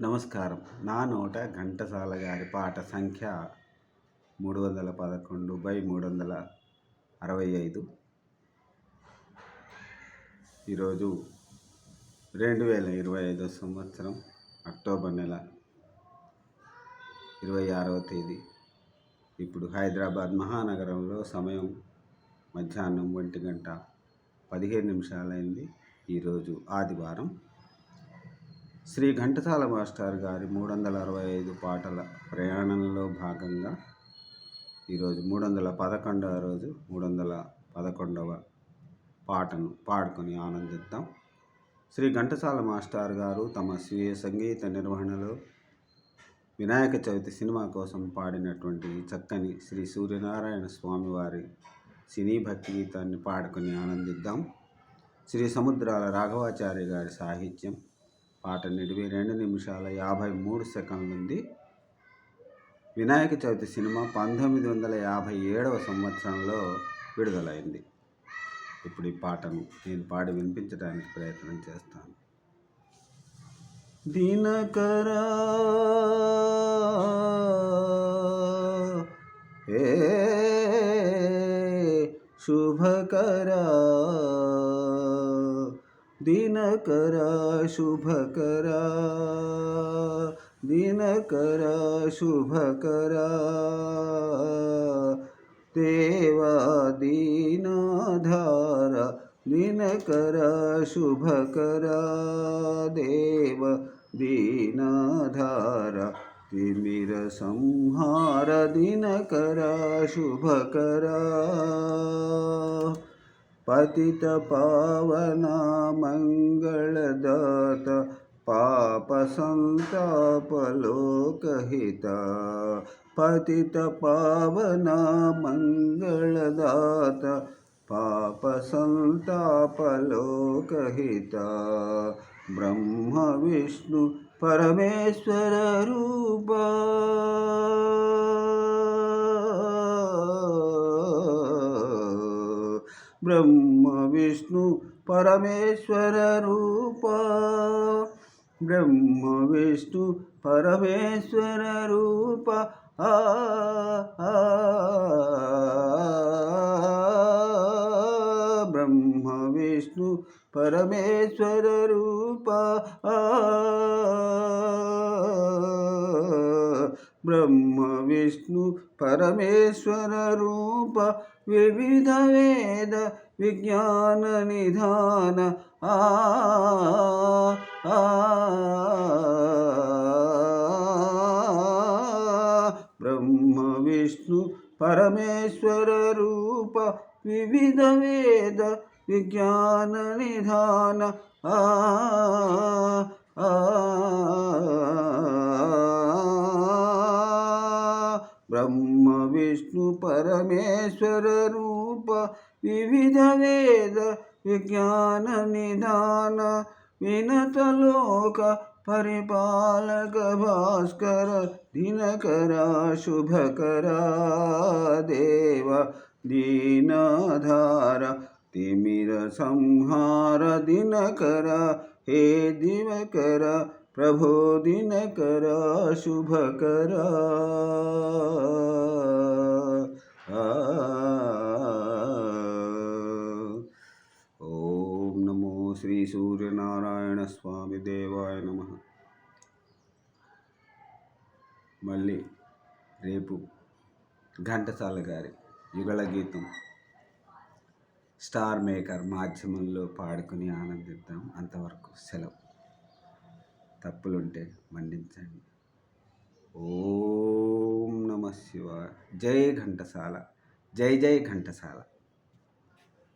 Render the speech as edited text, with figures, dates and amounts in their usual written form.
నమస్కారం. నా నోట ఘంటసాల గారి పాట సంఖ్య 311/365. ఈరోజు 2025 సంవత్సరం అక్టోబర్ నెల 26వ తేదీ. ఇప్పుడు హైదరాబాద్ మహానగరంలో సమయం మధ్యాహ్నం 1:15 ఈరోజు ఆదివారం. శ్రీ ఘంటసాల మాస్టర్ గారి 365 పాటల ప్రయాణంలో భాగంగా ఈరోజు 311వ రోజు 311వ పాటను పాడుకొని ఆనందిద్దాం. శ్రీ ఘంటసాల మాస్టర్ గారు తమ స్వీయ సంగీత నిర్వహణలో వినాయక చవితి సినిమా కోసం పాడినటువంటి చక్కని శ్రీ సూర్యనారాయణ స్వామి వారి సినీ భక్తి గీతాన్ని పాడుకొని ఆనందిద్దాం. శ్రీ సముద్రాల రాఘవాచార్య గారి సాహిత్యం. పాట నిడివి 2 నిమిషాల 53 సెకండ్లు ఉంది. వినాయక చవితి సినిమా 1957వ సంవత్సరంలో విడుదలైంది. ఇప్పుడు ఈ పాటను నేను పాడి వినిపించడానికి ప్రయత్నం చేస్తాను. దినకరా శుభకరా దినకరా శుభకరా దినకరా శుభకరా దేవా దీనాధార దినకరా శుభకరా దేవ దీనాధార తిమిర సంహార దినకరా శుభకరా పతిత పావన మంగళదాత పాప సంతాప లోకహిత పతిత పావన మంగళదాత పాప సంతాప లోకహిత బ్రహ్మ విష్ణు పరమేశ్వర రూప బ్రహ్మ విష్ణు పరమేశ్వర రూప బ్రహ్మ విష్ణు పరమేశ్వర రూప బ్రహ్మ విష్ణు పరమేశ్వర రూప బ్రహ్మ విష్ణు పరమేశ్వర రూప వివిధ వేద విజ్ఞాన నిధాన బ్రహ్మ విష్ణు పరమేశ్వర రూప వివిధ వేద విజ్ఞాన నిధాన బ్రహ్మ విష్ణు పరమేశ్వర రూప వివిధ వేద విజ్ఞాన నిధాన వినతలోక పరిపాలక భాస్కర దినకరా శుభకరా దేవ దీనాధార తిమిర సంహార దినకరా హే దివకర ప్రభో దినకరా శుభకరా ఓం నమో శ్రీ సూర్యనారాయణ స్వామి దేవాయ నమః. మళ్ళీ రేపు ఘంటసాల గారి యుగళ గీతం స్టార్ మేకర్ మాధ్యమంలో పాడుకుని ఆనందిద్దాం. అంతవరకు సెలవు. తప్పులుంటే మన్నించండి. ఓం నమః శివాయ. జై ఘంటసాల. జై జై ఘంటసాల.